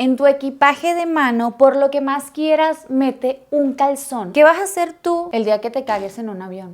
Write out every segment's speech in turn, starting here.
En tu equipaje de mano, por lo que más quieras, mete un calzón. ¿Qué vas a hacer tú el día que te cagues en un avión?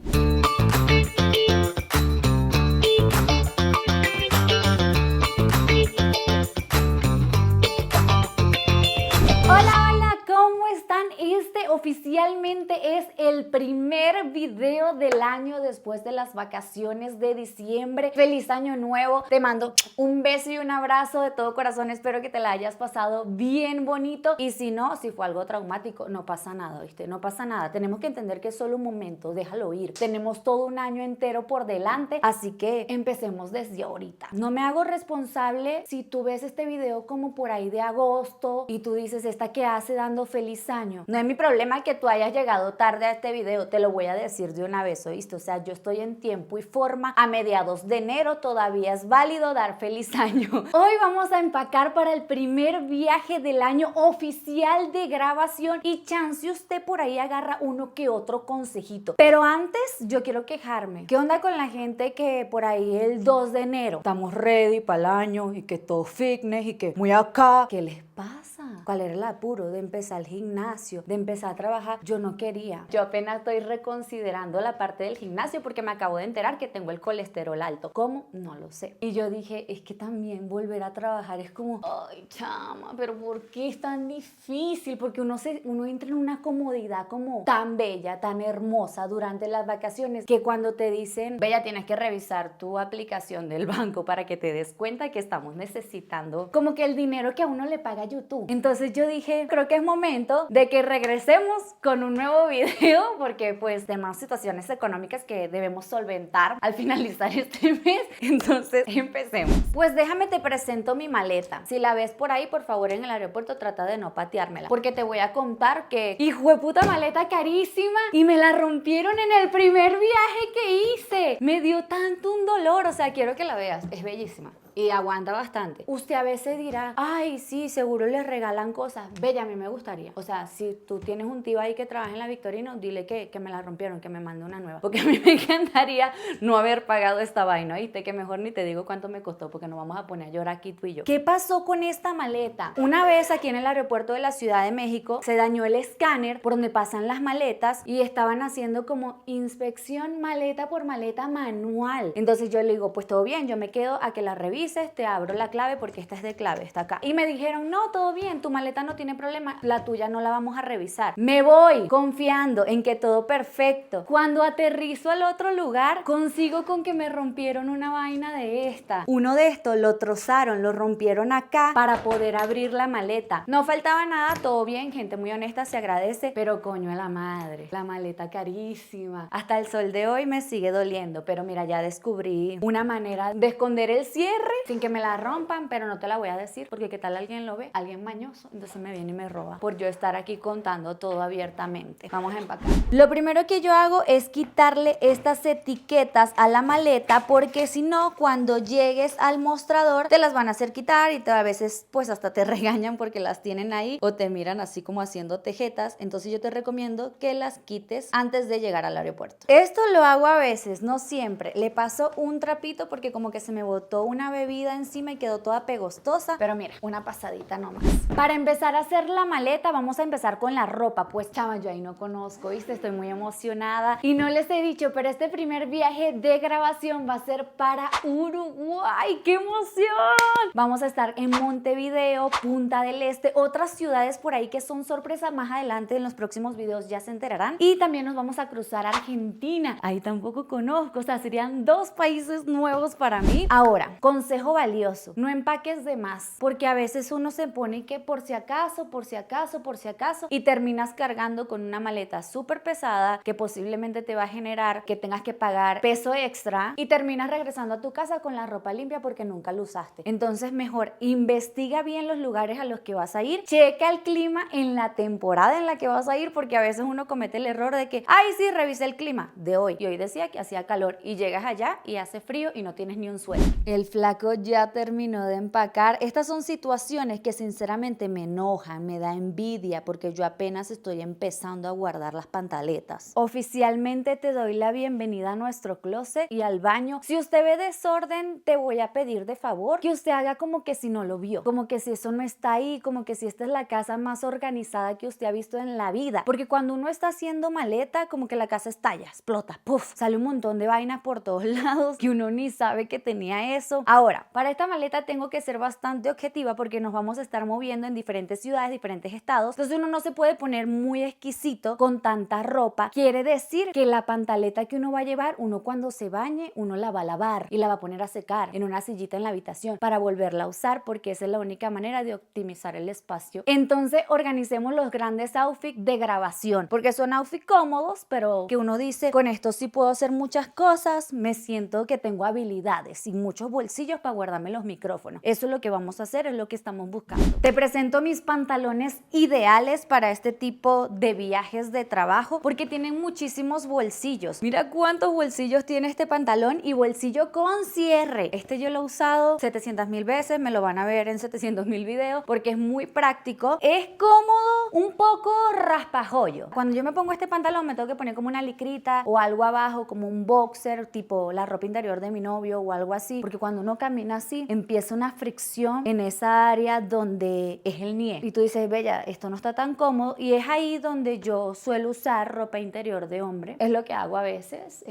Hola, ¿cómo están? Este oficialmente es el primer video del año después de las vacaciones de diciembre. ¡Feliz año nuevo! Te mando un beso y un abrazo de todo corazón. Espero que te la hayas pasado bien bonito. Y si no, si fue algo traumático, no pasa nada, ¿viste? No pasa nada. Tenemos que entender que es solo un momento. Déjalo ir. Tenemos todo un año entero por delante. Así que empecemos desde ahorita. No me hago responsable si tú ves este video como por ahí de agosto y tú dices, ¿esta qué hace dando feliz año? No es mi problema que tú hayas llegado tarde a este video, te lo voy a decir de una vez, ¿oíste? O sea, yo estoy en tiempo y forma. A mediados de enero todavía es válido dar feliz año. Hoy vamos a empacar para el primer viaje del año oficial de grabación y chance usted por ahí agarra uno que otro consejito. Pero antes yo quiero quejarme. ¿Qué onda con la gente que por ahí el 2 de enero estamos ready para el año y que todo fitness y que muy acá? ¿Qué les pasa? ¿Cuál era el apuro de empezar el gimnasio, de empezar a trabajar? Yo no quería. Yo apenas estoy reconsiderando la parte del gimnasio porque me acabo de enterar que tengo el colesterol alto. ¿Cómo? No lo sé. Y yo dije, es que también volver a trabajar es como, ay, chama, pero ¿por qué es tan difícil? Porque uno entra en una comodidad como tan bella, tan hermosa durante las vacaciones que cuando te dicen, bella, tienes que revisar tu aplicación del banco para que te des cuenta que estamos necesitando como que el dinero que a uno le paga YouTube. Entonces yo dije, creo que es momento de que regresemos con un nuevo video porque pues tenemos situaciones económicas que debemos solventar al finalizar este mes. Entonces empecemos. Pues déjame te presento mi maleta. Si la ves por ahí, por favor, en el aeropuerto trata de no pateármela porque te voy a contar que hijo de puta maleta carísima y me la rompieron en el primer viaje que hice. Me dio tanto un dolor, o sea, quiero que la veas, es bellísima y aguanta bastante. Usted a veces dirá, ay, sí, seguro les regalan cosas. Bella, a mí me gustaría. O sea, si tú tienes un tío ahí que trabaja en la Victorino, dile que me la rompieron, que me mande una nueva. Porque a mí me encantaría no haber pagado esta vaina, ¿oíste? Que mejor ni te digo cuánto me costó porque nos vamos a poner a llorar aquí tú y yo. ¿Qué pasó con esta maleta? Una vez aquí en el aeropuerto de la Ciudad de México se dañó el escáner por donde pasan las maletas y estaban haciendo como inspección maleta por maleta manual. Entonces yo le digo, pues todo bien, yo me quedo a que la revise, te abro la clave porque esta es de clave, está acá. Y me dijeron, no, todo bien, tu maleta no tiene problema, la tuya no la vamos a revisar. Me voy confiando en que todo perfecto. Cuando aterrizo al otro lugar, consigo con que me rompieron una vaina de esta. Uno de estos lo trozaron, lo rompieron acá para poder abrir la maleta. No faltaba nada, todo bien, gente muy honesta, se agradece, pero coño a la madre, la maleta carísima. Hasta el sol de hoy me sigue doliendo, pero mira, ya descubrí una manera de esconder el cierre sin que me la rompan, pero no te la voy a decir porque qué tal alguien lo ve, alguien mañoso, entonces me viene y me roba por yo estar aquí contando todo abiertamente. Vamos a empacar. Lo primero que yo hago es quitarle estas etiquetas a la maleta porque si no, cuando llegues al mostrador te las van a hacer quitar y a veces pues hasta te regañan porque las tienen ahí o te miran así como haciendo tejetas. Entonces yo te recomiendo que las quites antes de llegar al aeropuerto. Esto lo hago a veces, no siempre. Le paso un trapito porque como que se me botó una bebida encima y quedó toda pegostosa, pero mira, una pasadita nomás. Para empezar a hacer la maleta vamos a empezar con la ropa. Pues chama, yo ahí no conozco, ¿viste? Estoy muy emocionada y no les he dicho, pero este primer viaje de grabación va a ser para Uruguay. ¡Qué emoción! Vamos a estar en Montevideo, Punta del Este, otras ciudades por ahí que son sorpresas. Más adelante en los próximos videos ya se enterarán. Y también nos vamos a cruzar a Argentina. Ahí tampoco conozco, o sea, serían dos países nuevos para mí. Ahora, consejo valioso, no empaques de más, porque a veces uno se pone que por si acaso, por si acaso, por si acaso, y terminas cargando con una maleta súper pesada que posiblemente te va a generar que tengas que pagar peso extra y terminas regresando a tu casa con la ropa limpia porque nunca la usaste. Entonces mejor investiga bien los lugares a los que vas a ir, checa el clima en la temporada en la que vas a ir, porque a veces uno comete el error de que, ay sí, revisé el clima de hoy y hoy decía que hacía calor y llegas allá y hace frío y no tienes ni un suéter. El flaco Paco ya terminó de empacar. Estas son situaciones que sinceramente me enojan, me da envidia porque yo apenas estoy empezando a guardar las pantaletas. Oficialmente te doy la bienvenida a nuestro closet y al baño. Si usted ve desorden, te voy a pedir de favor que usted haga como que si no lo vio, como que si eso no está ahí, como que si esta es la casa más organizada que usted ha visto en la vida. Porque cuando uno está haciendo maleta, como que la casa estalla, explota, puff, sale un montón de vainas por todos lados que uno ni sabe que tenía eso. Ahora, para esta maleta tengo que ser bastante objetiva porque nos vamos a estar moviendo en diferentes ciudades, diferentes estados. Entonces uno no se puede poner muy exquisito con tanta ropa. Quiere decir que la pantaleta que uno va a llevar, uno cuando se bañe, uno la va a lavar y la va a poner a secar en una sillita en la habitación para volverla a usar, porque esa es la única manera de optimizar el espacio. Entonces organicemos los grandes outfits de grabación, porque son outfits cómodos, pero que uno dice, con esto sí puedo hacer muchas cosas, me siento que tengo habilidades y muchos bolsillos para guardarme los micrófonos. Eso es lo que vamos a hacer, es lo que estamos buscando. Te presento mis pantalones ideales para este tipo de viajes de trabajo, porque tienen muchísimos bolsillos. Mira cuántos bolsillos tiene este pantalón, y bolsillo con cierre. Este yo lo he usado 700,000 veces, me lo van a ver en 700,000 videos, porque es muy práctico, es cómodo, un poco raspajollo. Cuando yo me pongo este pantalón me tengo que poner como una licrita o algo abajo, como un boxer, tipo la ropa interior de mi novio o algo así, porque cuando uno camina así empieza una fricción en esa área donde es el nie, y tú dices, bella, esto no está tan cómodo, y es ahí donde yo suelo usar ropa interior de hombre. Es lo que hago a veces,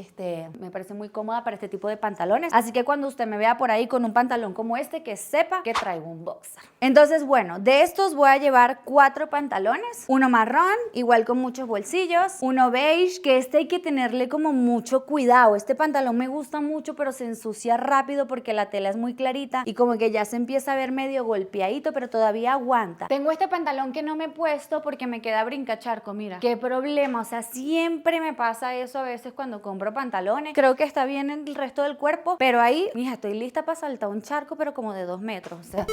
me parece muy cómoda para este tipo de pantalones, así que cuando usted me vea por ahí con un pantalón como este, que sepa que traigo un boxer. Entonces, bueno, de estos voy a llevar 4 pantalones, uno marrón, igual con muchos bolsillos, uno beige, que este hay que tenerle como mucho cuidado. Este pantalón me gusta mucho, pero se ensucia rápido porque la tela es muy clarita y como que ya se empieza a ver medio golpeadito, pero todavía aguanta. Tengo este pantalón que no me he puesto porque me queda brincacharco, mira. Qué problema, o sea, siempre me pasa eso a veces cuando compro pantalones. Creo que está bien en el resto del cuerpo, pero ahí, mija, estoy lista para saltar un charco, pero como de 2 metros. O sea,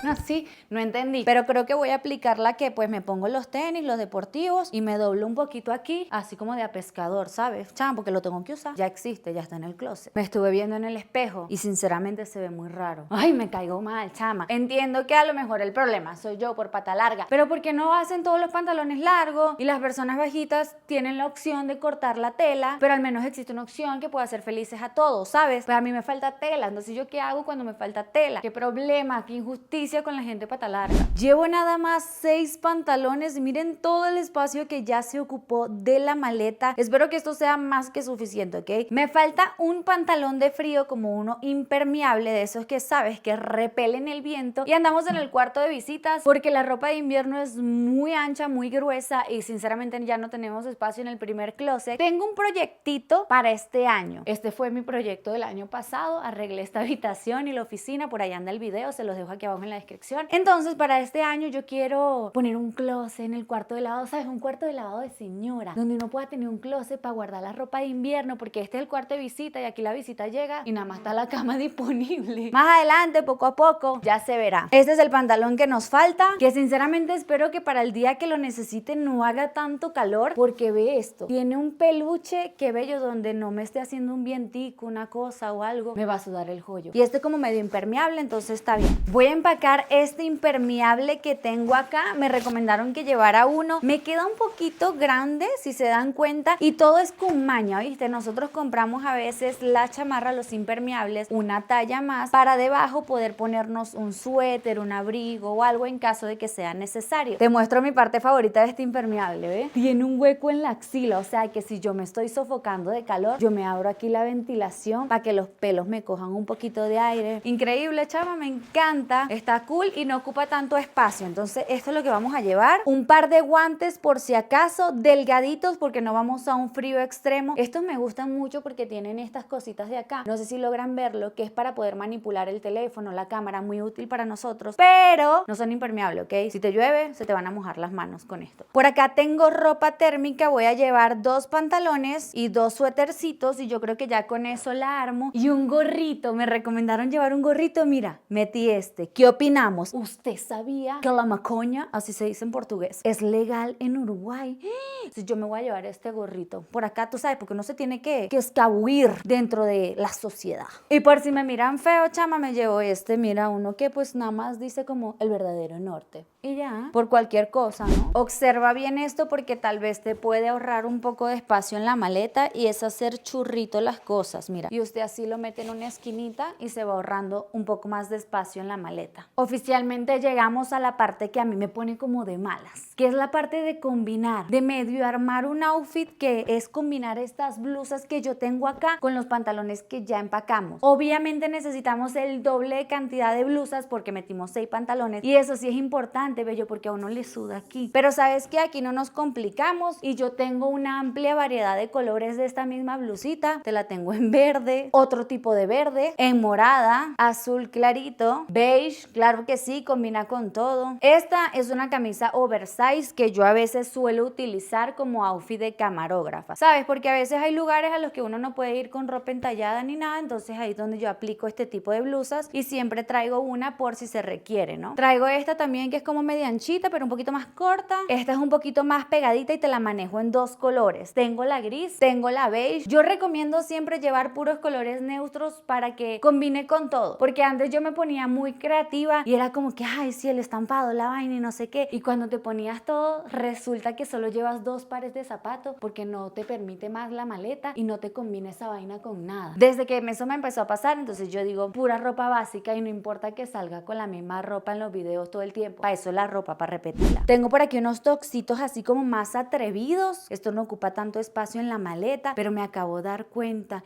no, sí, no entendí. Pero creo que voy a aplicar la que pues me pongo los tenis, los deportivos, y me doblo un poquito aquí, así como de a pescador, ¿sabes? Chama, porque lo tengo que usar. Ya existe, ya está en el closet. Me estuve viendo en el espejo y sinceramente se ve muy raro. Ay, me caigo mal, chama. Entiendo que a lo mejor el problema soy yo por pata larga, pero ¿por qué no hacen todos los pantalones largos y las personas bajitas tienen la opción de cortar la tela? Pero al menos existe una opción que pueda hacer felices a todos, ¿sabes? Pues a mí me falta tela, entonces ¿yo qué hago cuando me falta tela? ¿Qué problema? ¿Qué injusticia con la gente pata larga? Llevo nada más 6 pantalones y miren todo el espacio que ya se ocupó de la maleta. Espero que esto sea más que suficiente, ¿ok? Me falta un pantalón de frío, como uno impermeable, de esos que sabes que repelen el viento, y andamos en el cuarto de visitas porque la ropa de invierno es muy ancha, muy gruesa, y sinceramente ya no tenemos espacio en el primer closet. Tengo un proyectito para este año. Este fue mi proyecto del año pasado. Arreglé esta habitación y la oficina, por ahí anda el video, se los dejo aquí abajo en la descripción. Entonces para este año yo quiero poner un closet en el cuarto de lavado, ¿sabes? Un cuarto de lavado de señora, donde uno pueda tener un closet para guardar la ropa de invierno, porque este es el cuarto de visita y aquí la visita llega y nada más está la cama disponible. Más adelante, poco a poco, ya se verá. Este es el pantalón que nos falta, que sinceramente espero que para el día que lo necesiten no haga tanto calor, porque ve esto, tiene un peluche, que bello, donde no me esté haciendo un vientico, una cosa o algo, me va a sudar el joyo. Y este como medio impermeable, entonces está bien. Voy a empacar este impermeable que tengo acá. Me recomendaron que llevara uno. Me queda un poquito grande, si se dan cuenta, y todo es con maña, ¿viste? Nosotros compramos a veces la chamarra, los impermeables, una talla más, para debajo poder ponernos un suéter, un abrigo o algo en caso de que sea necesario. Te muestro mi parte favorita de este impermeable, ¿ve? Tiene un hueco en la axila, o sea que si yo me estoy sofocando de calor, yo me abro aquí la ventilación para que los pelos me cojan un poquito de aire. Increíble, chama, me encanta. Está cool y no ocupa tanto espacio. Entonces esto es lo que vamos a llevar. Un par de guantes por si acaso, delgaditos, porque no vamos a un frío extremo. Estos me gustan mucho porque tienen estas cositas de acá. No sé si logran verlo, que es para poder manipular el teléfono, la cámara, muy útil para nosotros, pero no son impermeables, ¿ok? Si te llueve, se te van a mojar las manos con esto. Por acá tengo ropa térmica. Voy a llevar 2 pantalones y 2 suétercitos, y yo creo que ya con eso la armo. Y un gorrito. Me recomendaron llevar un gorrito. Mira, metí este. ¿Qué opinamos? ¿Usted sabía que la macoña, así se dice en portugués, portugués. Es legal en Uruguay. Entonces yo me voy a llevar este gorrito por acá, tú sabes, porque uno se tiene que escabuir dentro de la sociedad. Y por si me miran feo, chama, me llevo este, mira, uno que pues nada más dice como el verdadero norte. Y ya, por cualquier cosa, ¿no? Observa bien esto porque tal vez te puede ahorrar un poco de espacio en la maleta y es hacer churrito las cosas, mira. Y usted así lo mete en una esquinita y se va ahorrando un poco más de espacio en la maleta. Oficialmente llegamos a la parte que a mí me pone como de malas, que es la parte de combinar, de medio armar un outfit, que es combinar estas blusas que yo tengo acá con los pantalones que ya empacamos. Obviamente necesitamos el doble de cantidad de blusas porque metimos 6 pantalones y eso sí es importante, bello, porque a uno le suda aquí. Pero sabes que aquí no nos complicamos y yo tengo una amplia variedad de colores de esta misma blusita. Te la tengo en verde, otro tipo de verde, en morada, azul clarito, beige, claro que sí, combina con todo. Esta es una camisa oversize que yo a veces suelo utilizar como outfit de camarógrafa, ¿sabes? Porque a veces hay lugares a los que uno no puede ir con ropa entallada ni nada, entonces ahí es donde yo aplico este tipo de blusas y siempre traigo una por si se requiere, ¿no? Traigo esta también que es como media anchita pero un poquito más corta. Esta es un poquito más pegadita y te la manejo en 2 colores. Tengo la gris, tengo la beige. Yo recomiendo siempre llevar puros colores neutros para que combine con todo, porque antes yo me ponía muy creativa y era como que, ay, sí, el estampado, la vaina y no sé qué, y cuando te ponías todo resulta que solo llevas 2 pares de zapatos porque no te permite más la maleta y no te combina esa vaina con nada. Desde que eso me empezó a pasar, entonces yo digo pura ropa básica y no importa que salga con la misma ropa en los videos todo el tiempo. Para eso es la ropa, para repetirla. Tengo por aquí unos toxitos así como más atrevidos. Esto no ocupa tanto espacio en la maleta, pero me acabo de dar cuenta.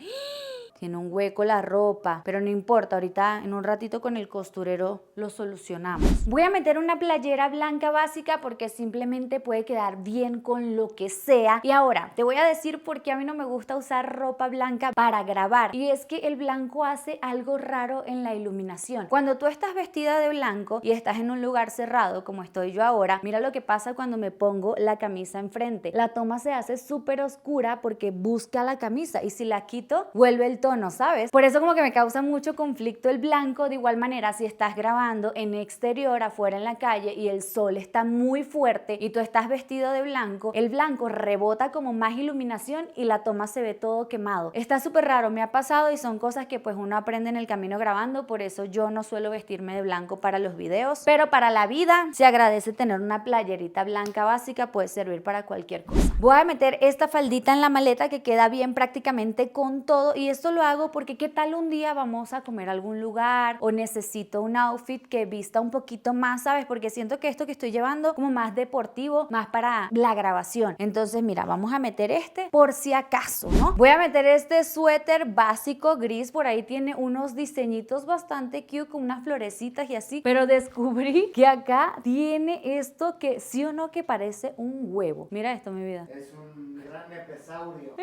Tiene un hueco la ropa, pero no importa, ahorita en un ratito con el costurero lo solucionamos. Voy a meter una playera blanca básica porque simplemente puede quedar bien con lo que sea. Y ahora te voy a decir por qué a mí no me gusta usar ropa blanca para grabar. Y es que el blanco hace algo raro en la iluminación. Cuando tú estás vestida de blanco y estás en un lugar cerrado como estoy yo ahora, mira lo que pasa cuando me pongo la camisa enfrente. La toma se hace súper oscura porque busca la camisa y si la quito vuelve el tono, ¿sabes? Por eso como que me causa mucho conflicto el blanco. De igual manera, si estás grabando en exterior, afuera en la calle y el sol está muy fuerte y tú estás vestido de blanco, el blanco rebota como más iluminación y la toma se ve todo quemado. Está súper raro, me ha pasado y son cosas que pues uno aprende en el camino grabando, por eso yo no suelo vestirme de blanco para los videos, pero para la vida se agradece tener una playerita blanca básica, puede servir para cualquier cosa. Voy a meter esta faldita en la maleta que queda bien prácticamente con todo y esto lo hago porque qué tal un día vamos a comer a algún lugar o necesito un outfit que vista un poquito más, ¿sabes? Porque siento que esto que estoy llevando como más deportivo, más para la grabación. Entonces mira, vamos a meter este por si acaso, ¿no? Voy a meter este suéter básico gris, por ahí tiene unos diseñitos bastante cute con unas florecitas y así, pero descubrí que acá tiene esto que sí o no que parece un huevo. Mira esto, mi vida. Es un gran epesaurio.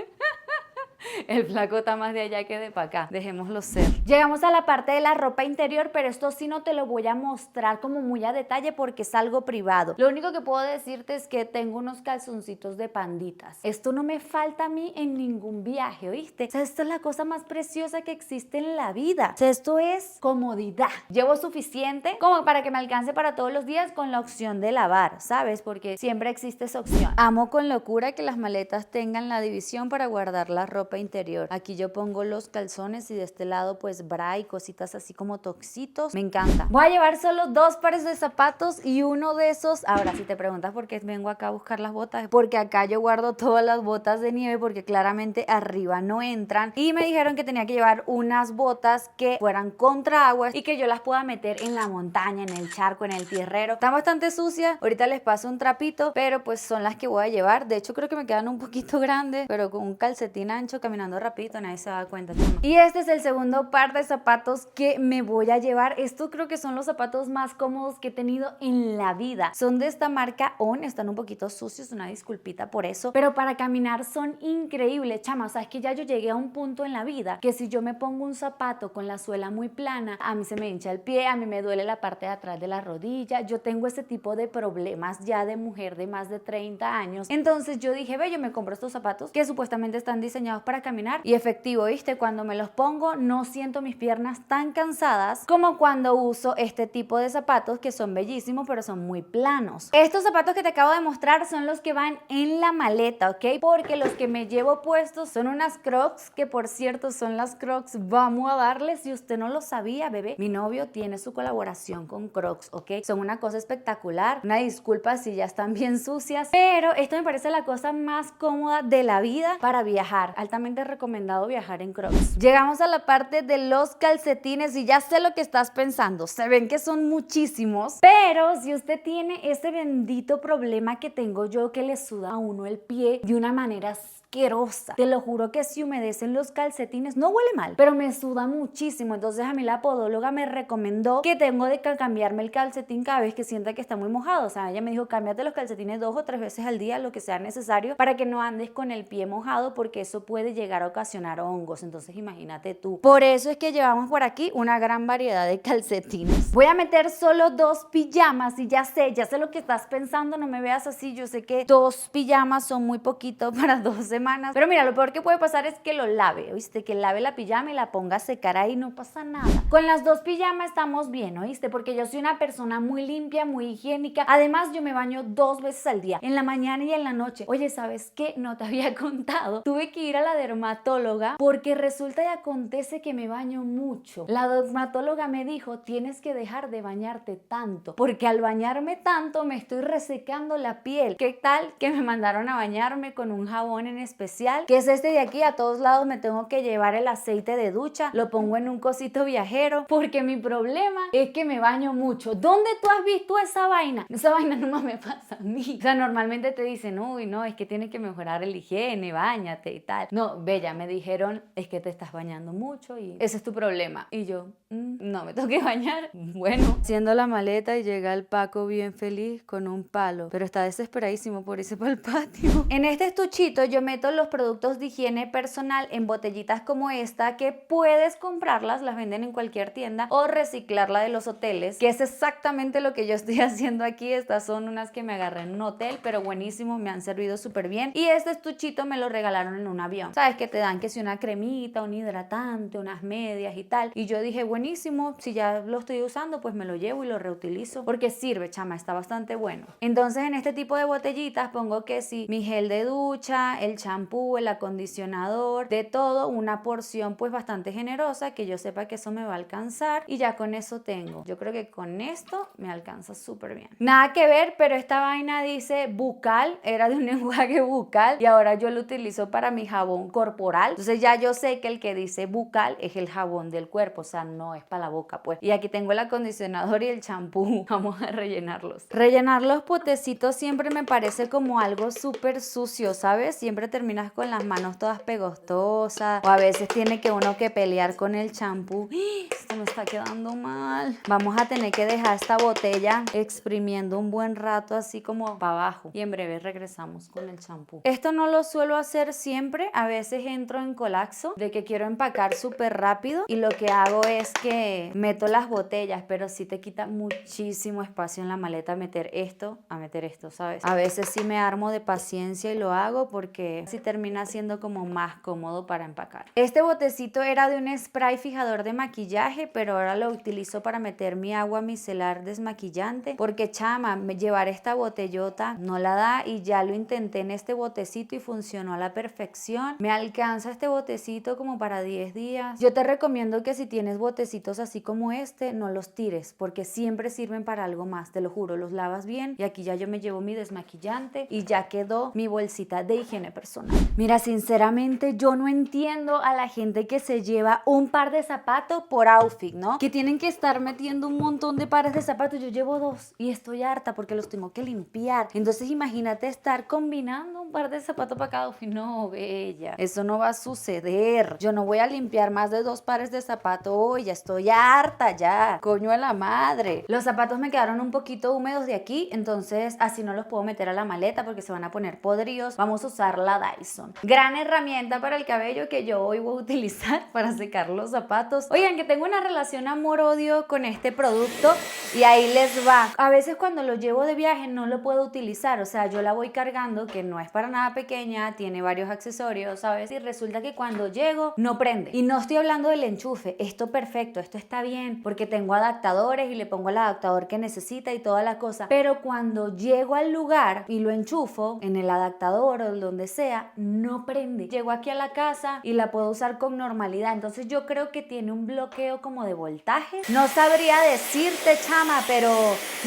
El flaco está más de allá que de para acá, dejémoslo ser. Llegamos a la parte de la ropa interior, pero esto sí no te lo voy a mostrar como muy a detalle porque es algo privado. Lo único que puedo decirte es que tengo unos calzoncitos de panditas. Esto no me falta a mí en ningún viaje, ¿oíste? O sea, esto es la cosa más preciosa que existe en la vida. O sea, esto es comodidad. Llevo suficiente como para que me alcance para todos los días con la opción de lavar, ¿sabes? Porque siempre existe esa opción. Amo con locura que las maletas tengan la división para guardar la ropa interior. Aquí yo pongo los calzones y de este lado pues bra y cositas así como toxitos. Me encanta. Voy a llevar solo 2 pares de zapatos y uno de esos. Ahora, si te preguntas por qué vengo acá a buscar las botas, porque acá yo guardo todas las botas de nieve porque claramente arriba no entran y me dijeron que tenía que llevar unas botas que fueran contra aguas y que yo las pueda meter en la montaña, en el charco, en el tierrero. Están bastante sucias. Ahorita les paso un trapito, pero pues son las que voy a llevar. De hecho creo que me quedan un poquito grandes, pero con un calcetín ancho caminando rapidito nadie se da cuenta, chama. Y este es el segundo par de zapatos que me voy a llevar. Estos creo que son los zapatos más cómodos que he tenido en la vida. Son de esta marca On, están un poquito sucios, una disculpita por eso, pero para caminar son increíbles, chama. O sea, es que ya yo llegué a un punto en la vida que si yo me pongo un zapato con la suela muy plana, a mí se me hincha el pie, a mí me duele la parte de atrás de la rodilla. Yo tengo ese tipo de problemas ya de mujer de más de 30 años. Entonces yo dije, ve, yo me compro estos zapatos que supuestamente están diseñados para caminar y efectivo, ¿viste? Cuando me los pongo no siento mis piernas tan cansadas como cuando uso este tipo de zapatos que son bellísimos pero son muy planos. Estos zapatos que te acabo de mostrar son los que van en la maleta, ¿ok? Porque los que me llevo puestos son unas Crocs, que por cierto son las Crocs Vamos a darles. Si usted no lo sabía, bebé, mi novio tiene su colaboración con Crocs, ¿ok? Son una cosa espectacular. Una disculpa si ya están bien sucias, pero esto me parece la cosa más cómoda de la vida para viajar. Altamente recomendado viajar en Crocs. Llegamos a la parte de los calcetines y ya sé lo que estás pensando. Se ven que son muchísimos, pero si usted tiene ese bendito problema que tengo yo, que le suda a uno el pie de una manera asquerosa, te lo juro que si humedecen los calcetines, no huele mal, pero me suda muchísimo. Entonces a mí la podóloga me recomendó que tengo de cambiarme el calcetín cada vez que sienta que está muy mojado. O sea, ella me dijo, cámbiate los calcetines 2 o 3 veces al día, lo que sea necesario, para que no andes con el pie mojado, porque eso puede llegar a ocasionar hongos. Entonces imagínate tú. Por eso es que llevamos por aquí una gran variedad de calcetines. Voy a meter solo 2 pijamas y ya sé lo que estás pensando, no me veas así. Yo sé que 2 pijamas son muy poquito para 2 semanas, pero mira, lo peor que puede pasar es que lo lave, ¿oíste? Que lave la pijama y la ponga a secar ahí, no pasa nada. Con las 2 pijamas estamos bien, ¿oíste? Porque yo soy una persona muy limpia, muy higiénica. Además, yo me baño 2 veces al día, en la mañana y en la noche. Oye, ¿sabes qué? No te había contado. Tuve que ir a la dermatóloga porque resulta y acontece que me baño mucho. La dermatóloga me dijo, tienes que dejar de bañarte tanto, porque al bañarme tanto me estoy resecando la piel. ¿Qué tal? Que me mandaron a bañarme con un jabón en especial, que es este de aquí. A todos lados me tengo que llevar el aceite de ducha, lo pongo en un cosito viajero, porque mi problema es que me baño mucho. ¿Dónde tú has visto esa vaina? Esa vaina nomás me pasa a mí. O sea, normalmente te dicen, uy, no, es que tienes que mejorar el higiene, báñate y tal. No, bella, me dijeron, es que te estás bañando mucho y ese es tu problema. Y yo, no me tengo que bañar. Bueno, haciendo la maleta y llega el Paco bien feliz con un palo, pero está desesperadísimo por irse para el patio. En este estuchito yo meto los productos de higiene personal en botellitas como esta, que puedes comprarlas, las venden en cualquier tienda, o reciclarla de los hoteles, que es exactamente lo que yo estoy haciendo aquí. Estas son unas que me agarré en un hotel, pero buenísimo, me han servido súper bien. Y este estuchito me lo regalaron en un avión. Sabes que te dan que si una cremita, un hidratante, unas medias y tal, y yo dije, buenísimo, si ya lo estoy usando, pues me lo llevo y lo reutilizo, porque sirve, chama, está bastante bueno. Entonces en este tipo de botellitas pongo que si mi gel de ducha, el champú, el acondicionador, de todo, una porción pues bastante generosa, que yo sepa que eso me va a alcanzar, y ya con eso tengo. Yo creo que con esto me alcanza súper bien. Nada que ver, pero esta vaina dice bucal, era de un enjuague bucal, y ahora yo lo utilizo para mi jabón corporal. Entonces ya yo sé que el que dice bucal es el jabón del cuerpo, o sea, no es para la boca, pues. Y aquí tengo el acondicionador y el champú. Vamos a rellenarlos. Rellenar los potecitos siempre me parece como algo súper sucio, ¿sabes? Siempre terminas con las manos todas pegostosas, o a veces tiene que uno que pelear con el champú. Esto me está quedando mal. Vamos a tener que dejar esta botella exprimiendo un buen rato, así como para abajo, y en breve regresamos con el champú. Esto no lo suelo hacer siempre. A veces entro en colapso de que quiero empacar súper rápido, y lo que hago es que meto las botellas, pero sí te quita muchísimo espacio en la maleta meter esto a meter esto, ¿sabes? A veces sí me armo de paciencia y lo hago, porque sí termina siendo como más cómodo para empacar. Este botecito era de un spray fijador de maquillaje, pero ahora lo utilizo para meter mi agua micelar desmaquillante, porque chama, llevar esta botellota no la da, y ya lo intenté en este botecito y funcionó a la perfección. Me alcanza este botecito como para 10 días. Yo te recomiendo que si tienes botecitos así como este, no los tires, porque siempre sirven para algo más, te lo juro. Los lavas bien, y aquí ya yo me llevo mi desmaquillante y ya quedó mi bolsita de higiene personal. Mira, sinceramente yo no entiendo a la gente que se lleva un par de zapatos por outfit, ¿no? Que tienen que estar metiendo un montón de pares de zapatos. Yo llevo 2 y estoy harta porque los tengo que limpiar. Entonces imagínate estar combinando un par de zapatos para cada outfit. No, bella, eso no va a suceder. Yo no voy a limpiar más de 2 pares de zapatos hoy. Ya estoy harta, ya. Coño a la madre. Los zapatos me quedaron un poquito húmedos de aquí, entonces así no los puedo meter a la maleta porque se van a poner podridos. Vamos a usar la Dyson. Gran herramienta para el cabello que yo hoy voy a utilizar para secar los zapatos. Oigan, que tengo una relación amor-odio con este producto, y ahí les va. A veces cuando lo llevo de viaje no lo puedo utilizar, o sea, yo la voy cargando, que no es para para nada pequeña, tiene varios accesorios, ¿sabes? Y resulta que cuando llego no prende. Y no estoy hablando del enchufe, esto perfecto, esto está bien, porque tengo adaptadores y le pongo el adaptador que necesita y toda la cosa. Pero cuando llego al lugar y lo enchufo en el adaptador o donde sea, no prende. Llego aquí a la casa y la puedo usar con normalidad. Entonces yo creo que tiene un bloqueo como de voltaje. No sabría decirte, chama, pero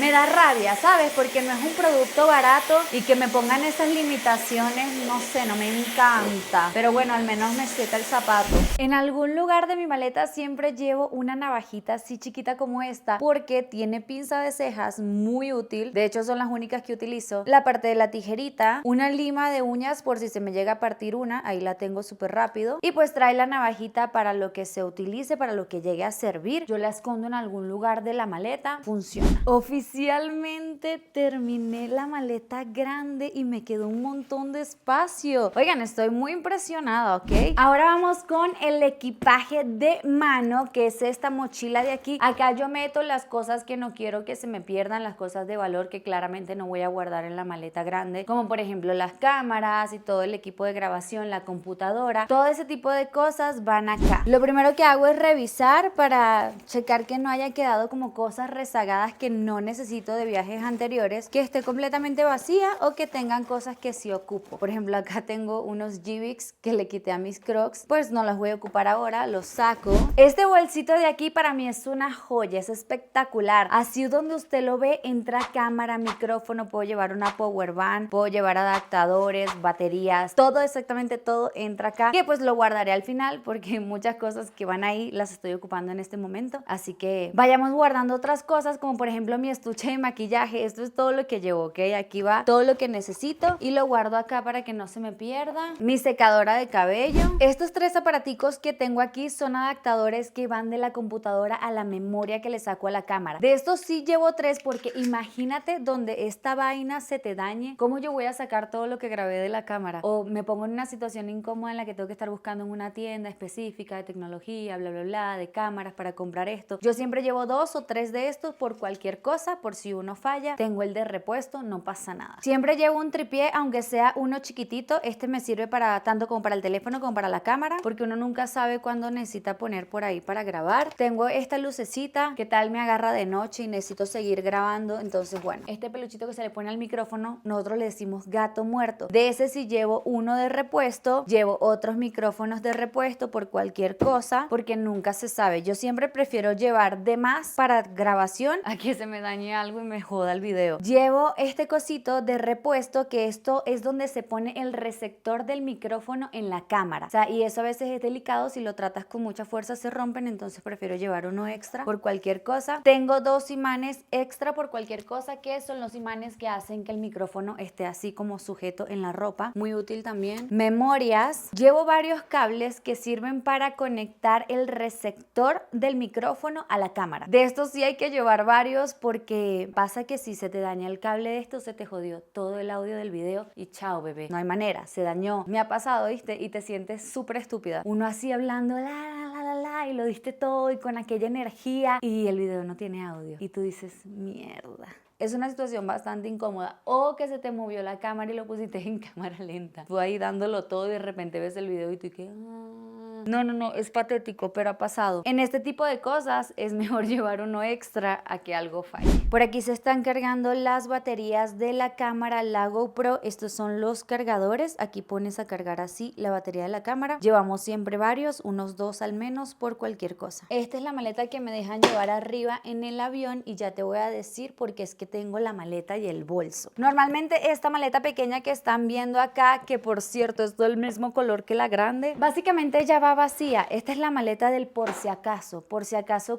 me da rabia, ¿sabes? Porque no es un producto barato y que me pongan esas limitaciones, no sé, no me encanta. Pero bueno, al menos me seca el zapato. En algún lugar de mi maleta siempre llevo una navajita así chiquita como esta porque tiene pinza de cejas muy útil. De hecho, son las únicas que utilizo. La parte de la tijerita, una lima de uñas por si se me llega a partir una, ahí la tengo súper rápido. Y pues trae la navajita para lo que se utilice, para lo que llegue a servir. Yo la escondo en algún lugar de la maleta. Funciona. Oficialmente terminé la maleta grande y me quedó un montón de espacio. Oigan, estoy muy impresionada, ¿ok? Ahora vamos con el equipaje de mano, que es esta mochila de aquí. Acá yo meto las cosas que no quiero que se me pierdan, las cosas de valor que claramente no voy a guardar en la maleta grande, como por ejemplo las cámaras y todo el equipo de grabación, la computadora, todo ese tipo de cosas van acá. Lo primero que hago es revisar para checar que no haya quedado como cosas rezagadas que no necesito de viajes anteriores, que esté completamente vacía o que tengan cosas que sí ocupo. Por ejemplo, acá tengo unos Jibbicks que le quité a mis Crocs, pues no los voy a ocupar ahora, los saco. Este bolsito de aquí para mí es una joya, es espectacular. Así donde usted lo ve, entra cámara, micrófono, puedo llevar una power bank, puedo llevar adaptadores, baterías, todo, exactamente todo entra acá, que pues lo guardaré al final porque muchas cosas que van ahí las estoy ocupando en este momento. Así que vayamos guardando otras cosas, como por ejemplo mi estuche de maquillaje. Esto es todo lo que llevo, ¿ok? Aquí va todo lo que necesito y lo guardo acá para que no se me pierda. Mi secadora de cabello. Estos tres aparaticos que tengo aquí son adaptadores que van de la computadora a la memoria que le saco a la cámara. De estos sí llevo tres porque imagínate donde esta vaina se te dañe, ¿cómo yo voy a sacar todo lo que grabé de la cámara? O me pongo en una situación incómoda en la que tengo que estar buscando en una tienda específica de tecnología, bla, bla, bla, de cámaras para comprar esto. Yo siempre llevo 2 o 3 de estos por cualquier cosa, por si uno falla. Tengo el de repuesto, no pasa nada. Siempre llevo un tripié, aunque sea uno chiquitito. Este me sirve para tanto como para el teléfono como para la cámara, porque uno nunca sabe cuándo necesita poner por ahí para grabar. Tengo esta lucecita, que tal me agarra de noche y necesito seguir grabando. Entonces, bueno, este peluchito que se le pone al micrófono, nosotros le decimos gato muerto. De ese sí llevo uno de repuesto, llevo otros micrófonos de repuesto por cualquier cosa, porque nunca se sabe. Yo siempre prefiero llevar de más para grabación a que se me dañe algo y me joda el video. Llevo este cosito de repuesto, que esto es donde se pone el receptor del micrófono en la cámara. O sea, y eso a veces es delicado, si lo tratas con mucha fuerza se rompen, entonces prefiero llevar uno extra por cualquier cosa. Tengo 2 imanes extra por cualquier cosa, que son los imanes que hacen que el micrófono esté así como sujeto en la ropa. Muy útil también. Memorias. Llevo varios cables que sirven para conectar el receptor del micrófono a la cámara. De estos sí hay que llevar varios porque pasa que si se te daña el cable de esto, se te jodió todo el audio del video y chao, bebé. No hay manera, se dañó. Me ha pasado, ¿viste? Y te sientes súper estúpida. Uno así hablando, y lo diste todo y con aquella energía y el video no tiene audio. Y tú dices, mierda. Es una situación bastante incómoda. O que se te movió la cámara y lo pusiste en cámara lenta. Tú ahí dándolo todo y de repente ves el video y tú que... No, es patético, pero ha pasado. En este tipo de cosas es mejor llevar uno extra a que algo falle. Por aquí se están cargando las baterías de la cámara, la GoPro. Estos son los cargadores. Aquí pones a cargar así la batería de la cámara. Llevamos siempre varios, unos 2 al menos por cualquier cosa. Esta es la maleta que me dejan llevar arriba en el avión y ya te voy a decir porque es que tengo la maleta y el bolso. Normalmente esta maleta pequeña que están viendo acá, que por cierto es del mismo color que la grande, básicamente ya va vacía. Esta es la maleta del por si acaso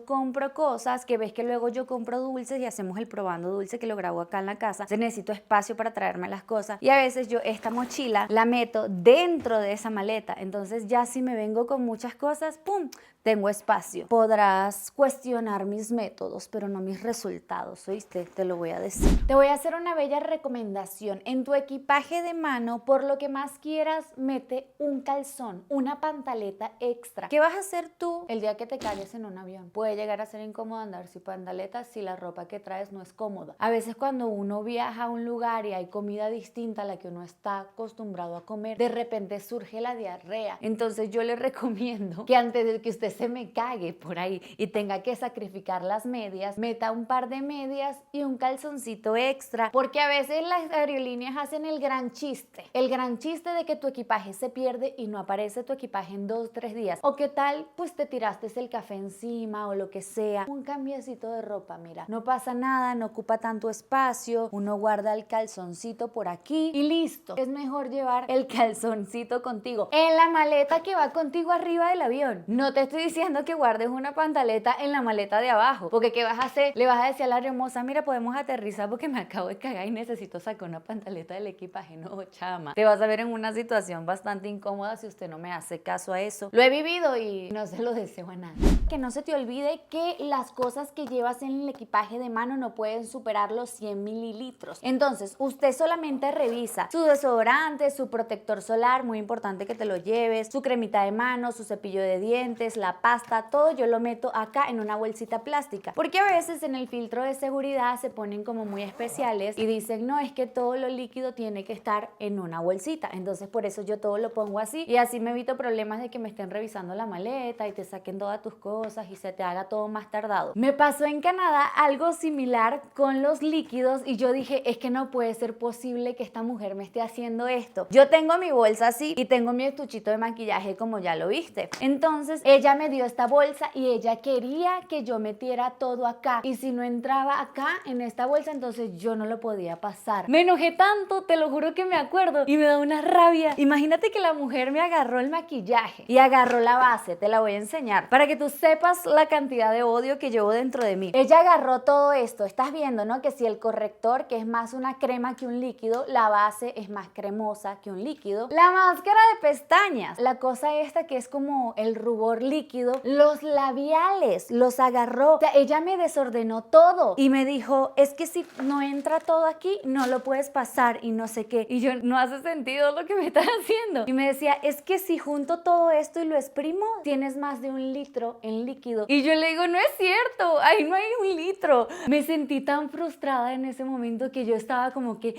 compro cosas, que ves que luego yo compro dulces y hacemos el probando dulce que lo grabo acá en la casa. Entonces necesito espacio para traerme las cosas y a veces yo esta mochila la meto dentro de esa maleta. Entonces ya si me vengo con muchas cosas, ¡pum!, tengo espacio. Podrás cuestionar mis métodos, pero no mis resultados, ¿oíste? Te lo voy a decir. Te voy a hacer una bella recomendación. En tu equipaje de mano, por lo que más quieras, mete un calzón, una pantaleta extra. ¿Qué vas a hacer tú el día que te caigas en un avión? Puede llegar a ser incómodo andar sin pantaleta si la ropa que traes no es cómoda. A veces cuando uno viaja a un lugar y hay comida distinta a la que uno está acostumbrado a comer, de repente surge la diarrea. Entonces yo le recomiendo que antes de que usted se me cague por ahí y tenga que sacrificar las medias, meta un par de medias y un calzoncito extra, porque a veces las aerolíneas hacen el gran chiste de que tu equipaje se pierde y no aparece tu equipaje en 2 o 3 días. O qué tal, pues te tiraste el café encima o lo que sea. Un cambiecito de ropa, mira, no pasa nada, no ocupa tanto espacio, uno guarda el calzoncito por aquí y listo. Es mejor llevar el calzoncito contigo en la maleta que va contigo arriba del avión. No te estoy diciendo que guardes una pantaleta en la maleta de abajo, porque ¿qué vas a hacer? Le vas a decir a la hermosa, mira, podemos aterrizar porque me acabo de cagar y necesito sacar una pantaleta del equipaje. No, chama, te vas a ver en una situación bastante incómoda si usted no me hace caso a eso. Lo he vivido y no se lo deseo a nadie. Que no se te olvide que las cosas que llevas en el equipaje de mano no pueden superar los 100 mililitros. Entonces, usted solamente revisa su desodorante, su protector solar, muy importante que te lo lleves, su cremita de mano, su cepillo de dientes, la pasta, todo yo lo meto acá en una bolsita plástica. Porque a veces en el filtro de seguridad se ponen como muy especiales y dicen, no, es que todo lo líquido tiene que estar en una bolsita. Entonces, por eso yo todo lo pongo así y así me evito problemas de que me estén revisando la maleta y te saquen todas tus cosas y se te haga todo más tardado. Me pasó en Canadá algo similar con los líquidos y yo dije, es que no puede ser posible que esta mujer me esté haciendo esto. Yo tengo mi bolsa así y tengo mi estuchito de maquillaje como ya lo viste. Entonces ella me dio esta bolsa y ella quería que yo metiera todo acá y si no entraba acá en esta bolsa entonces yo no lo podía pasar. Me enojé tanto, te lo juro que me acuerdo y me da una rabia. Imagínate que la mujer me agarró el maquillaje y agarró la base, te la voy a enseñar para que tú sepas la cantidad de odio que llevo dentro de mí. Ella agarró todo esto, estás viendo, ¿no? Que si el corrector, que es más una crema que un líquido, la base es más cremosa que un líquido. La máscara de pestañas, la cosa esta que es como el rubor líquido, los labiales, los agarró. O sea, ella me desordenó todo y me dijo, es que si no entra todo aquí, no lo puedes pasar y no sé qué. Y yo, no hace sentido lo que me estás haciendo. Y me decía, es que si junto todo esto y lo exprimo, tienes más de 1 litro en líquido. Y yo le digo, no es cierto, ahí no hay 1 litro. Me sentí tan frustrada en ese momento que yo estaba como que...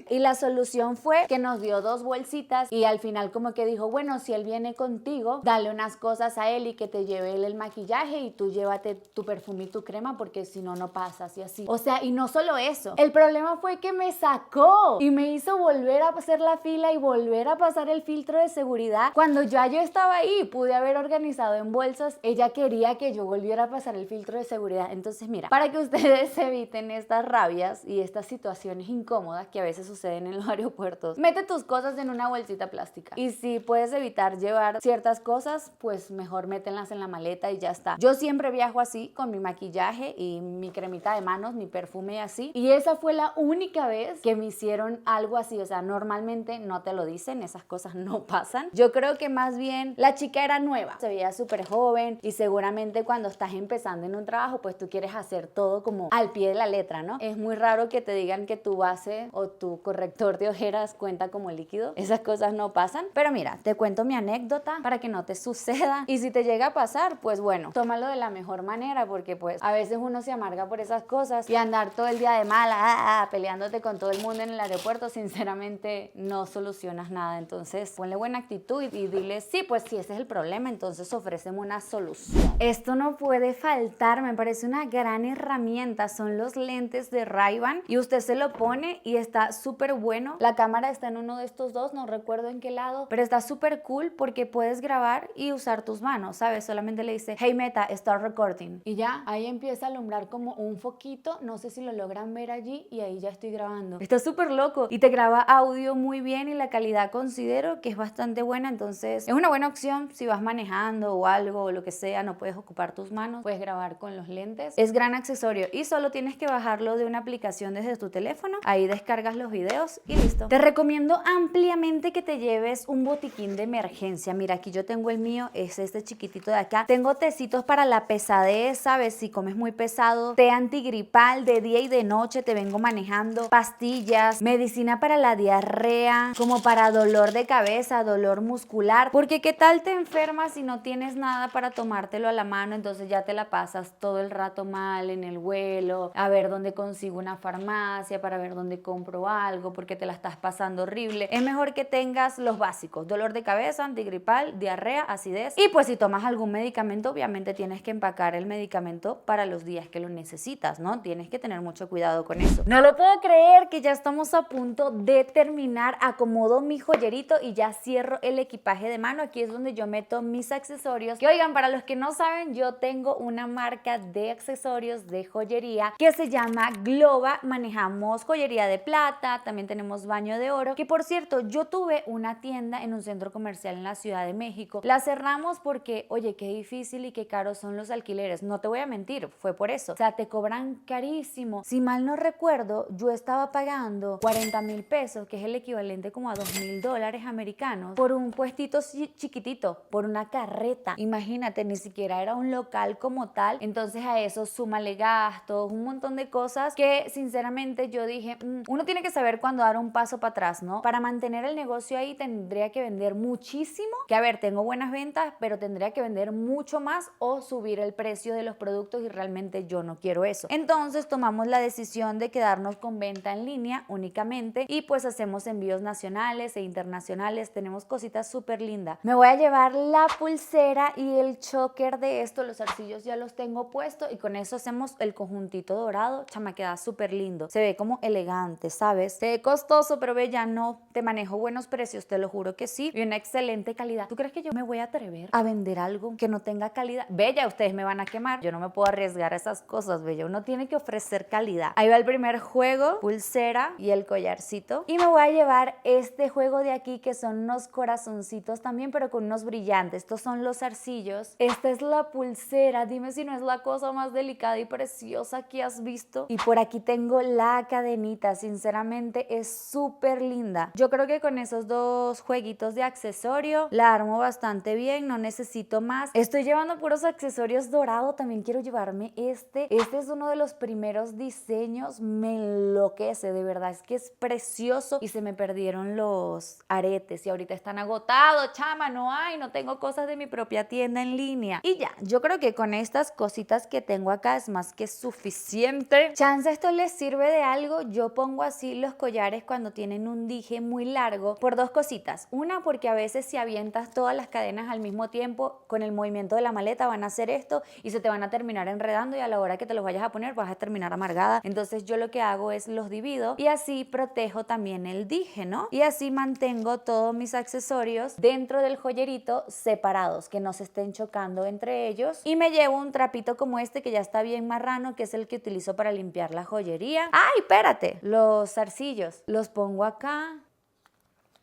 Y la solución fue que nos dio 2 bolsitas y al final como que dijo, bueno, si él viene contigo, dale unas cosas a él y que te lleve él el maquillaje y tú llévate tu perfume y tu crema porque si no, no pasas y así. O sea, y no solo eso, el problema fue que me sacó y me hizo volver a hacer la fila y volver a pasar el filtro de seguridad. Cuando ya yo estaba ahí, pude haber organizado en bolsas, ella quería que yo volviera a pasar el filtro de seguridad. Entonces mira, para que ustedes eviten estas rabias y estas situaciones incómodas que a veces suceden en los aeropuertos, mete tus cosas en una bolsita plástica y si puedes evitar llevar ciertas cosas, pues mejor mételas en la maleta y ya está. Yo siempre viajo así con mi maquillaje y mi cremita de manos, mi perfume y así, y esa fue la única vez que me hicieron algo así. O sea, normalmente no te lo dicen, esas cosas no pasan. Yo creo que más bien la chica era nueva, se veía súper joven y seguramente cuando estás empezando en un trabajo pues tú quieres hacer todo como al pie de la letra, ¿no? Es muy raro que te digan que tu base o tu corrector de ojeras cuenta como líquido. Esas cosas no pasan. Pero mira, te cuento mi anécdota para que no te suceda y si te llega a pasar, pues bueno, tómalo de la mejor manera porque pues a veces uno se amarga por esas cosas y andar todo el día de mala, peleándote con todo el mundo en el aeropuerto, sinceramente no solucionas nada. Entonces ponle buena actitud y dile, sí, pues si ese es el problema, entonces ofréceme una solución. Esto no puede faltar, me parece una gran herramienta, son los lentes de Ray-Ban y usted se lo pone y está súper bueno. La cámara está en uno de estos dos, no recuerdo en qué lado, pero está súper cool porque puedes grabar y usar tus manos, ¿sabes? Solamente le dice, hey Meta, start recording y ya, ahí empieza a alumbrar como un foquito, no sé si lo logran ver allí y ahí ya estoy grabando. Está súper loco y te graba audio muy bien y la calidad considero que es bastante buena, entonces es una buena opción si vas manejando o algo o lo que sea, no puedes ocupar tus manos, puedes grabar con los lentes. Es gran accesorio y solo tienes que bajarlo de una aplicación desde tu teléfono, ahí descargas los videos y listo. Te recomiendo ampliamente que te lleves un botiquín de emergencia. Mira, aquí yo tengo el mío baño es este chiquitito de acá. Tengo tecitos para la pesadez, ¿sabes? Si comes muy pesado, té antigripal de día y de noche te vengo manejando, pastillas, medicina para la diarrea, como para dolor de cabeza, dolor muscular, porque qué tal te enfermas y no tienes nada para tomártelo a la mano, entonces ya te la pasas todo el rato mal en el vuelo, a ver dónde consigo una farmacia, para ver dónde compro algo, porque te la estás pasando horrible. Es mejor que tengas los básicos, dolor de cabeza, antigripal, diarrea, acidez, y pues si tomas algún medicamento, obviamente tienes que empacar el medicamento para los días que lo necesitas, ¿no? Tienes que tener mucho cuidado con eso. No lo puedo creer que ya estamos a punto de terminar. Acomodo mi joyerito y ya cierro el equipaje de mano. Aquí es donde yo meto mis accesorios. Que oigan, para los que no saben, yo tengo una marca de accesorios de joyería que se llama Globa. Manejamos joyería de plata, también tenemos baño de oro, que por cierto, yo tuve una tienda en un centro comercial en la Ciudad de México. La cerramos porque, oye, qué difícil y qué caros son los alquileres. No te voy a mentir, fue por eso. O sea, te cobran carísimo. Si mal no recuerdo, yo estaba pagando 40,000 pesos, que es el equivalente como a $2,000 americanos, por un puestito chiquitito, por una carreta. Imagínate, ni siquiera era un local como tal. Entonces a eso súmale gastos, un montón de cosas que sinceramente yo dije, uno tiene que saber cuándo dar un paso para atrás, ¿no? Para mantener el negocio ahí tendría que vender muchísimo, que a ver, tengo buenas ventas, pero tendría que vender mucho más o subir el precio de los productos y realmente yo no quiero eso. Entonces tomamos la decisión de quedarnos con venta en línea únicamente y pues hacemos envíos nacionales e internacionales. Tenemos cositas súper lindas. Me voy a llevar la pulsera y el choker de esto. Los zarcillos ya los tengo puestos y con eso hacemos el conjuntito dorado. Chama, queda súper lindo. Se ve como elegante, ¿sabes? Se ve costoso, pero ve, ya no te manejo buenos precios, te lo juro que sí. Y una excelente calidad. ¿Tú crees que yo me voy a atrever a vender algo que no tenga calidad? Bella, ustedes me van a quemar. Yo no me puedo arriesgar a esas cosas, bella. Uno tiene que ofrecer calidad. Ahí va el primer juego, pulsera y el collarcito. Y me voy a llevar este juego de aquí que son unos corazoncitos también, pero con unos brillantes. Estos son los zarcillos. Esta es la pulsera. Dime si no es la cosa más delicada y preciosa que has visto. Y por aquí tengo la cadenita. Sinceramente es súper linda. Yo creo que con esos dos jueguitos de accesorio la armo bastante bien. No necesito más. Estoy llevando puros accesorios dorados. También quiero llevarme este. Este es uno de los primeros diseños. Me enloquece, de verdad. Es que es precioso. Y se me perdieron los aretes y ahorita están agotados, chama, no tengo cosas de mi propia tienda en línea. Y ya, yo creo que con estas cositas que tengo acá es más que suficiente. Chance esto les sirve de algo. Yo pongo así los collares cuando tienen un dije muy largo por dos cositas. Una, porque a veces si avientas todas las cadenas al mismo tiempo con el movimiento de la maleta van a hacer esto y se te van a terminar enredando y a la hora que te los vayas a poner vas a terminar amargada. Entonces yo lo que hago es los divido y así protejo también el dije, ¿no? Y así mantengo todos mis accesorios dentro del joyerito separados, que no se estén chocando entre ellos. Y me llevo un trapito como este que ya está bien marrano, que es el que utilizo para limpiar la joyería. ¡Ay, espérate! Los zarcillos los pongo acá.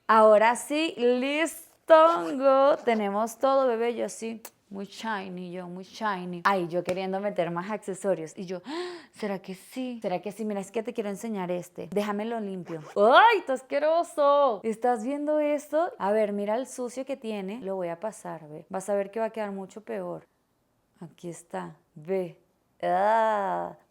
Ahora sí, listongo. Tenemos todo, bebé. Yo sí. Muy shiny, muy shiny. Ay, yo queriendo meter más accesorios. Y yo, ¿será que sí? ¿Será que sí? Mira, es que te quiero enseñar este. Déjamelo limpio. ¡Ay, está asqueroso! ¿Estás viendo esto? A ver, mira el sucio que tiene. Lo voy a pasar, ve. Vas a ver que va a quedar mucho peor. Aquí está, ve.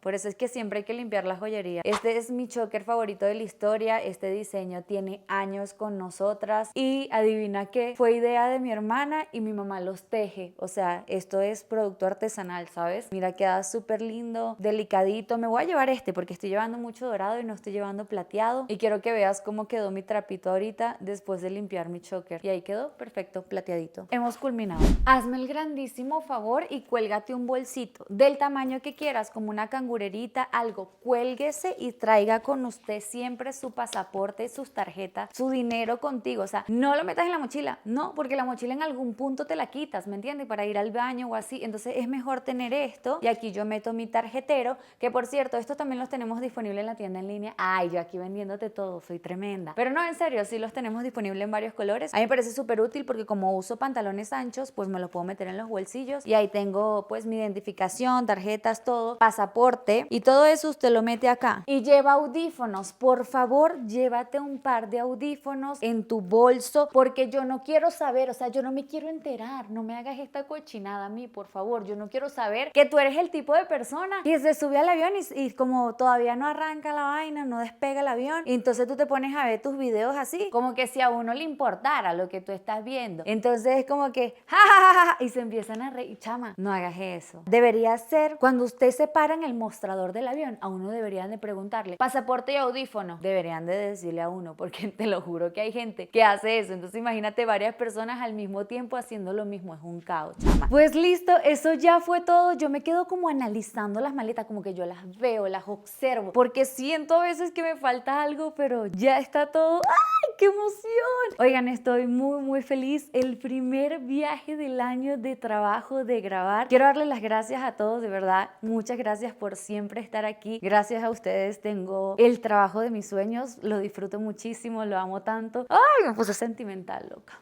Por eso es que siempre hay que limpiar la joyería. Este es mi choker favorito de la historia. Este diseño tiene años con nosotras y adivina qué, fue idea de mi hermana y mi mamá los teje. O sea, esto es producto artesanal, ¿sabes? Mira, queda súper lindo, delicadito. Me voy a llevar este porque estoy llevando mucho dorado y no estoy llevando plateado, y quiero que veas cómo quedó mi trapito ahorita después de limpiar mi choker. Y ahí quedó perfecto, plateadito. Hemos culminado. Hazme el grandísimo favor y cuélgate un bolsito del tamaño que quieras, como una cangurerita, algo. Cuélguese y traiga con usted siempre su pasaporte, sus tarjetas, su dinero contigo. O sea, no lo metas en la mochila, no, porque la mochila en algún punto te la quitas, ¿me entiendes? Para ir al baño o así. Entonces es mejor tener esto. Y aquí yo meto mi tarjetero, que por cierto, estos también los tenemos disponibles en la tienda en línea. Ay, yo aquí vendiéndote todo, soy tremenda. Pero no, en serio, sí los tenemos disponibles en varios colores. A mí me parece súper útil porque como uso pantalones anchos, pues me los puedo meter en los bolsillos y ahí tengo pues mi identificación, tarjeta, maletas, todo, pasaporte y todo eso usted lo mete acá. Y lleva audífonos. Por favor, llévate un par de audífonos en tu bolso porque yo no quiero saber, o sea, yo no me quiero enterar. No me hagas esta cochinada a mí, por favor. Yo no quiero saber que tú eres el tipo de persona que se sube al avión y como todavía no arranca la vaina, no despega el avión, y entonces tú te pones a ver tus videos así, como que si a uno le importara lo que tú estás viendo. Entonces es como que, ja, ja, ja, ja, y se empiezan a reír. Chama, no hagas eso. Debería ser, cuando usted se para en el mostrador del avión, a uno deberían de preguntarle, pasaporte y audífono. Deberían de decirle a uno, porque te lo juro que hay gente que hace eso. Entonces imagínate varias personas al mismo tiempo haciendo lo mismo. Es un caos, chama. Pues listo, eso ya fue todo. Yo me quedo como analizando las maletas, como que yo las veo, las observo, porque siento a veces que me falta algo, pero ya está todo. ¡Ay, qué emoción! Oigan, estoy muy feliz. El primer viaje del año de trabajo, de grabar. Quiero darles las gracias a todos, de verdad. Muchas gracias por siempre estar aquí. Gracias a ustedes tengo el trabajo de mis sueños. Lo disfruto muchísimo, lo amo tanto. ¡Ay, me puse sentimental, loca!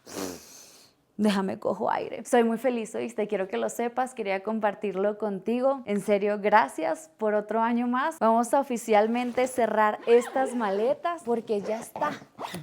Déjame cojo aire. Soy muy feliz, ¿oíste? Quiero que lo sepas, quería compartirlo contigo. En serio, gracias por otro año más. Vamos a oficialmente cerrar estas maletas porque ya está,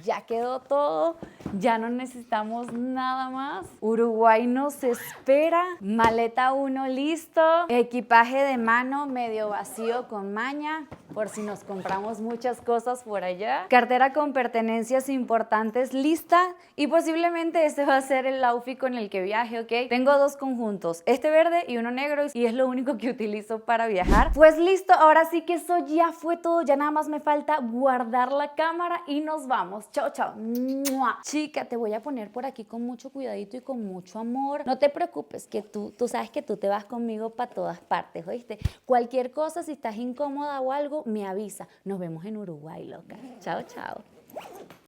ya quedó todo, ya no necesitamos nada más. Uruguay nos espera. Maleta 1 listo, equipaje de mano medio vacío con maña, por si nos compramos muchas cosas por allá. Cartera con pertenencias importantes lista y posiblemente este va a ser el outfit con el que viaje, ¿ok? Tengo 2 conjuntos, este verde y uno negro, y es lo único que utilizo para viajar. Pues listo, ahora sí que eso ya fue todo, ya nada más me falta guardar la cámara y nos vamos. Chao, chao. ¡Mua! Chica, te voy a poner por aquí con mucho cuidadito y con mucho amor. No te preocupes, que tú sabes que tú te vas conmigo para todas partes, ¿oíste? Cualquier cosa, si estás incómoda o algo, me avisa. Nos vemos en Uruguay, loca. Chao, chao.